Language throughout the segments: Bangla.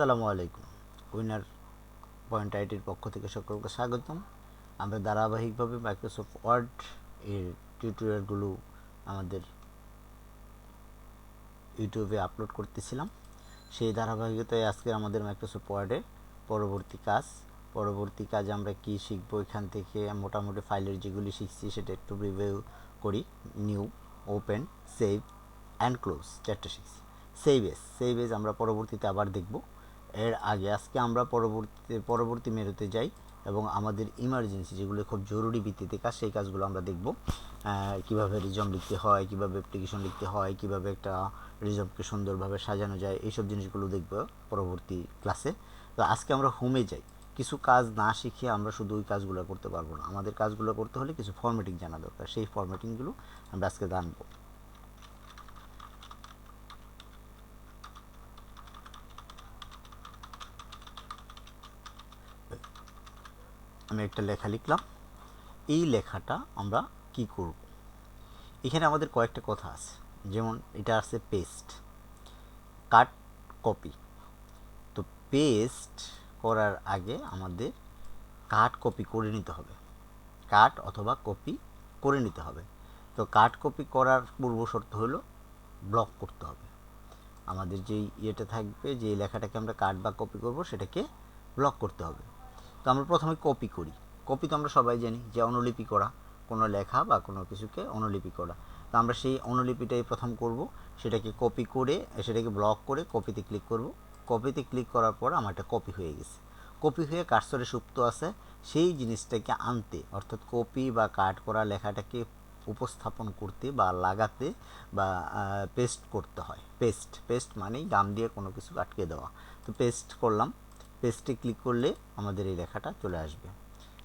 আসসালামু আলাইকুম। উইনার পয়েন্ট আইটির পক্ষ থেকে সকলকে স্বাগতম। আমরা ধারাবাহিকভাবে মাইক্রোসফট ওয়ার্ড এর টিউটোরিয়ালগুলো আমাদের ইউটিউবে আপলোড করতেছিলাম। সেই ধারাবাহিকতায় আজকে আমাদের মাইক্রোসফট ওয়ার্ডের পরবর্তী কাজ আমরা কি শিখব, এখান থেকে মোটামুটি ফাইলের যেগুলি শিখছি সেটা একটু রিভিউ করি। New, open, save and close চারটে শিখছি। সেভ এজ আমরা পরবর্তীতে আবার দেখব। এর আগে আজকে আমরা পরবর্তী মেনুতে যাই এবং আমাদের ইমার্জেন্সি যেগুলো খুব জরুরি ভিত্তিতে কাজ, সেই কাজগুলো আমরা দেখব। কীভাবে রিজম লিখতে হয়, কীভাবে অ্যাপ্লিকেশন লিখতে হয়, কীভাবে একটা রিজমকে সুন্দরভাবে সাজানো যায়, এইসব জিনিসগুলো দেখব পরবর্তী ক্লাসে। তো আজকে আমরা হোমে যাই। কিছু কাজ না শিখে আমরা শুধু ওই কাজগুলো করতে পারবো না। আমাদের কাজগুলো করতে হলে কিছু ফরম্যাটিং জানা দরকার। সেই ফরম্যাটিংগুলো আমরা আজকে জানব। আমি একটা লেখা লিখলাম। এই লেখাটা আমরা কি করব? এখানে আমাদের কয়েকটা কথা আছে। যেমন এটা আছে পেস্ট, কাট, কপি। তো পেস্ট করার আগে আমাদের কাট কপি করে নিতে হবে। কাট অথবা কপি করে নিতে হবে। তো কাট কপি করার পূর্ব শর্ত হলো ব্লক করতে হবে। আমাদের যেই ইয়েটা থাকবে, যে লেখাটাকে আমরা কাট বা কপি করব, সেটাকে ব্লক করতে হবে। তো আমরা প্রথমে কপি করি। কপি তো আমরা সবাই জানি যে অনুলিপি করা, কোনো লেখা বা কোনো কিছুকে অনুলিপি করা। তো আমরা সেই অনুলিপিটাই প্রথম করব। সেটাকে কপি করে, সেটাকে ব্লক করে কপিতে ক্লিক করব। কপিতে ক্লিক করার পর আমার একটা কপি হয়ে গেছে। কপি হয়ে কার্সরে সুপ্ত আছে। সেই জিনিসটাকে আনতে, অর্থাৎ কপি বা কাট করা লেখাটাকে উপস্থাপন করতে বা লাগাতে বা পেস্ট করতে হয়। পেস্ট মানেই গাম দিয়ে কোনো কিছু আটকে দেওয়া। তো পেস্ট করলাম। পেস্টে ক্লিক করলে আমাদের এই লেখাটা চলে আসবে।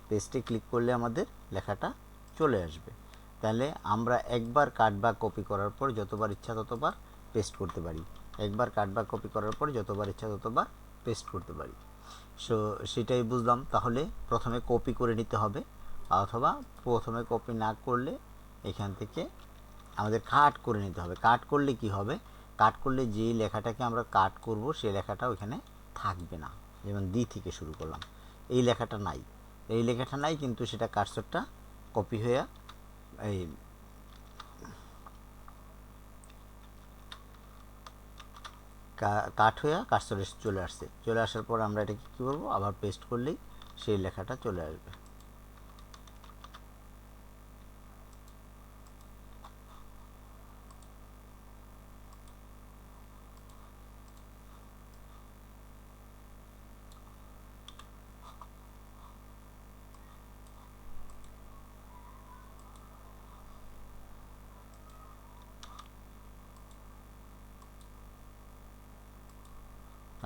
পেস্টে ক্লিক করলে আমাদের লেখাটা চলে আসবে। তাহলে আমরা একবার কাট বা কপি করার পর যতবার ইচ্ছা ততবার পেস্ট করতে পারি। একবার কাট বা কপি করার পর যতবার ইচ্ছা ততবার পেস্ট করতে পারি। সো সেটাই বুঝলাম। তাহলে প্রথমে কপি করে নিতে হবে, অথবা প্রথমে কপি না করলে এখান থেকে আমাদের কাট করে নিতে হবে। কাট করলে কি হবে? কাট করলে যেই লেখাটাকে আমরা কাট করব সেই লেখাটা ওইখানে থাকবে না। যেমন দি থেকে শুরু করলাম, এই লেখাটা নাই, কিন্তু সেটা কার্সরটা কপি হয়ে এই কাট হয়ে কার্সরে চলে আসার পর আমরা এটাকে কী করবো? আবার পেস্ট করলেই সেই লেখাটা চলে আসবে।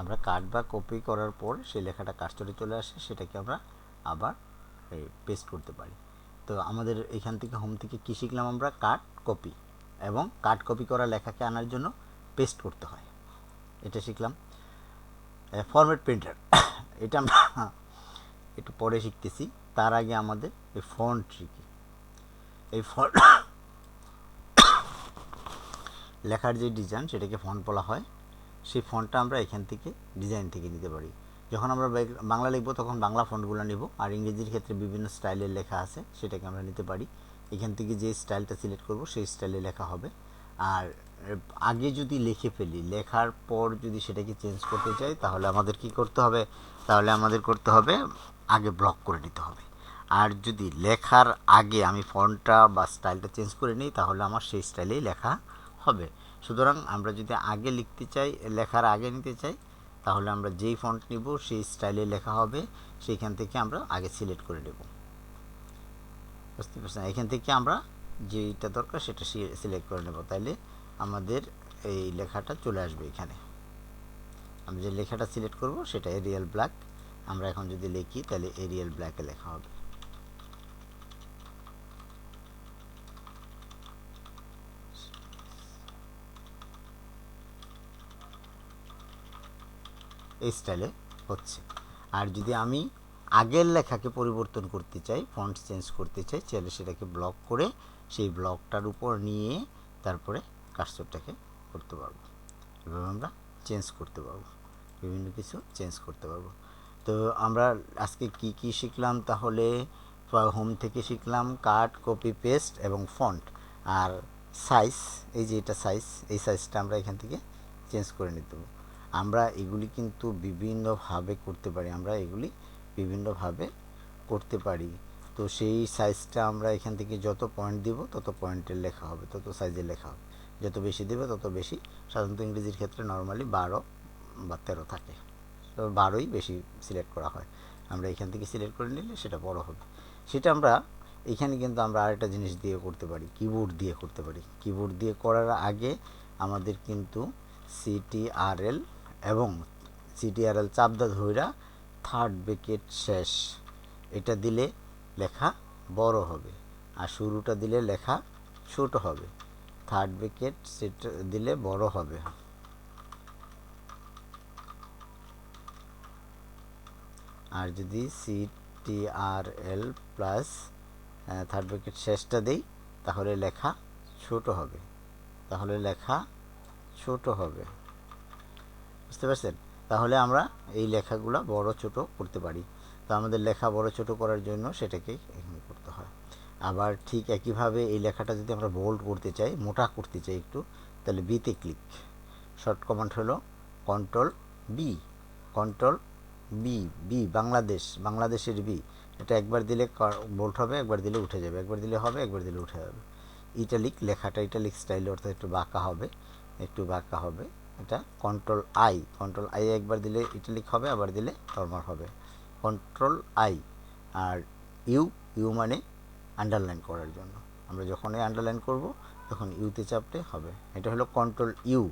আমরা কাট বা কপি করার পর সেই লেখাটা কার্সরে চলে আসে, সেটাকে আমরা আবার পেস্ট করতে পারি। তো আমাদের এখান থেকে হোম থেকে কী শিখলাম? আমরা কাট কপি, এবং কাট কপি করা লেখাকে আনার জন্য পেস্ট করতে হয়, এটা শিখলাম। ফরম্যাট প্রিন্টার এটা আমরা একটু পরে শিখতেছি। তার আগে আমাদের এই ফন্ট কি, এই ফন্ট লেখার যে ডিজাইন সেটাকে ফন্ট বলা হয়। সেই ফন্টটা আমরা এখান থেকে ডিজাইন থেকে নিতে পারি। যখন আমরা বাংলা লিখব তখন বাংলা ফন্টগুলো নিব, আর ইংরেজির ক্ষেত্রে বিভিন্ন স্টাইলের লেখা আছে, সেটাকে আমরা নিতে পারি। এখান থেকে যে স্টাইলটা সিলেক্ট করব সেই স্টাইলে লেখা হবে। আর আগে যদি লিখে ফেলি, লেখার পর যদি সেটাকে চেঞ্জ করতে চাই, তাহলে আমাদের কি করতে হবে? আগে ব্লক করে নিতে হবে। আর যদি লেখার আগে আমি ফন্টটা বা স্টাইলটা চেঞ্জ করে নিই, তাহলে আমার সেই স্টাইলেই লেখা হবে। সুতরাং আমরা যদি আগে লিখতে চাই, লেখার আগে নিতে চাই, তাহলে আমরা যেই ফন্ট নিব সেই স্টাইলে লেখা হবে। সেইখান থেকে আমরা আগে সিলেক্ট করে নেব। বুঝতে পারছেন? এখান থেকে আমরা যেইটা দরকার সেটা সিলেক্ট করে নেব। তাইলে আমাদের এই লেখাটা চলে আসবে এখানে। আমি যে লেখাটা সিলেক্ট করব সেটা এরিয়াল ব্ল্যাক। আমরা এখন যদি লিখি তাহলে এরিয়াল ব্ল্যাকে লেখা হবে। এই স্টাইলে হচ্ছে। আর যদি আমি আগের লেখাকে পরিবর্তন করতে চাই, ফন্ট চেঞ্জ করতে চাই, তাহলে সেটাকে ব্লক করে সেই ব্লকটার উপর নিয়ে তারপরে কার্সরটাকে করতে পারবো। এভাবে আমরা চেঞ্জ করতে পারবো। বিভিন্ন কিছু চেঞ্জ করতে পারবো। তো আমরা আজকে কি কি শিখলাম তাহলে? হোম থেকে শিখলাম কাট, কপি, পেস্ট এবং ফন্ট। আর সাইজ, এই যে এটা সাইজ, এই সাইজটা আমরা এখান থেকে চেঞ্জ করে নিতে পারবো। আমরা এগুলি কিন্তু বিভিন্নভাবে করতে পারি, করতে পারি। তো সেই সাইজটা আমরা এখান থেকে যত পয়েন্ট দিব তত পয়েন্টের লেখা হবে, তত সাইজের লেখা হবে। যত বেশি দেবে তত বেশি। সাধারণত ইংরেজির ক্ষেত্রে নর্মালি 12 বা 13 থাকে, তো 12ই বেশি সিলেক্ট করা হয়। আমরা এখান থেকে সিলেক্ট করে নিলে সেটা বড় হবে। সেটা আমরা এখানে কিন্তু আমরা আরেকটা জিনিস দিয়ে করতে পারি, কিবোর্ড দিয়ে করতে পারি। কিবোর্ড দিয়ে করার আগে আমাদের কিন্তু CTRL এবং CTRL চাপদা ধইরা থার্ড ব্র্যাকেট শেষ এটা দিলে লেখা বড় হবে, আর শুরুটা দিলে লেখা ছোট হবে। থার্ড ব্র্যাকেট সেটা দিলে বড় হবে, আর যদি CTRL প্লাস থার্ড ব্র্যাকেট শেষটা দেই তাহলে লেখা ছোট হবে, বুঝতে পারছেন? তাহলে আমরা এই লেখাগুলো বড় ছোট করতে পারি। তো আমাদের লেখা বড় ছোট করার জন্য সেটাকে এখানে করতে হয়। আবার ঠিক একইভাবে এই লেখাটা যদি আমরা বোল্ড করতে চাই, মোটা করতে চাই একটু, তাহলে বিতে ক্লিক। শর্ট কমান্ড হলো কন্ট্রোল বি, বাংলাদেশের বি। এটা একবার দিলে বোল্ড হবে, একবার দিলে উঠে যাবে, একবার দিলে হবে, একবার দিলে উঠে যাবে। ইটালিক, লেখাটা ইটালিক স্টাইলে, অর্থাৎ একটু বাঁকা হবে। এটা কন্ট্রোল আই একবার দিলে ইটালিক হবে, আবার দিলে নরমাল হবে। Control I. আর ইউ মানে আন্ডারলাইন করার জন্য, আমরা যখনই আন্ডারলাইন করব তখন ইউতে চাপলে হবে। এটা হলো কন্ট্রোল ইউ,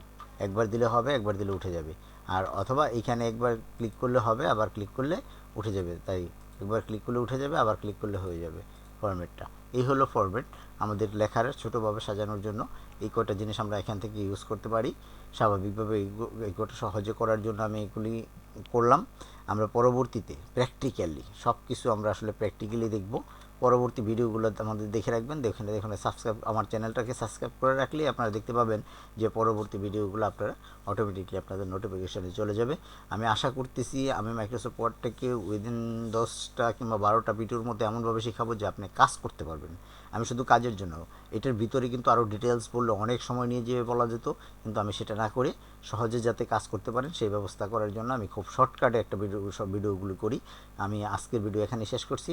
একবার দিলে হবে, একবার দিলে উঠে যাবে। আর অথবা এখানে একবার ক্লিক করলে হবে, আবার ক্লিক করলে উঠে যাবে। তাই একবার ক্লিক করলে উঠে যাবে, আবার ক্লিক করলে হয়ে যাবে ফরম্যাটটা। এই হলো ফরম্যাট আমাদের লেখার ছোটোভাবে সাজানোর জন্য। এই কয়টা জিনিস আমরা এখান থেকে ইউজ করতে পারি স্বাভাবিকভাবে। এই কয়টা সহজে করার জন্য আমি এগুলি করলাম। আমরা পরবর্তীতে প্র্যাকটিক্যালি সব কিছু আমরা আসলে প্র্যাকটিক্যালি দেখব। পরবর্তী ভিডিওগুলো আমাদের দেখে রাখবেন, দেখে আমার চ্যানেলটাকে সাবস্ক্রাইব করে রাখলেই আপনারা দেখতে পাবেন যে পরবর্তী ভিডিওগুলো আপনারা অটোমেটিকলি আপনাদের নোটিফিকেশানে চলে যাবে। আমি আশা করতেছি আমি মাইক্রোসফট ওয়ার্ডটাকে উইদিন 10টা কিংবা 12টা ভিডিওর মধ্যে এমনভাবে শেখাবো যে আপনি কাজ করতে পারবেন। আমি শুধু কাজের জন্য, এটার ভিতরে কিন্তু আরও ডিটেলস বললে অনেক সময় নিয়ে যেয়ে বলা যেত, কিন্তু আমি সেটা না করে সহজে যাতে কাজ করতে পারেন সেই ব্যবস্থা করার জন্য আমি খুব শর্টকাটে একটা ভিডিওগুলো করি। আমি আজকের ভিডিও এখানে শেষ করছি।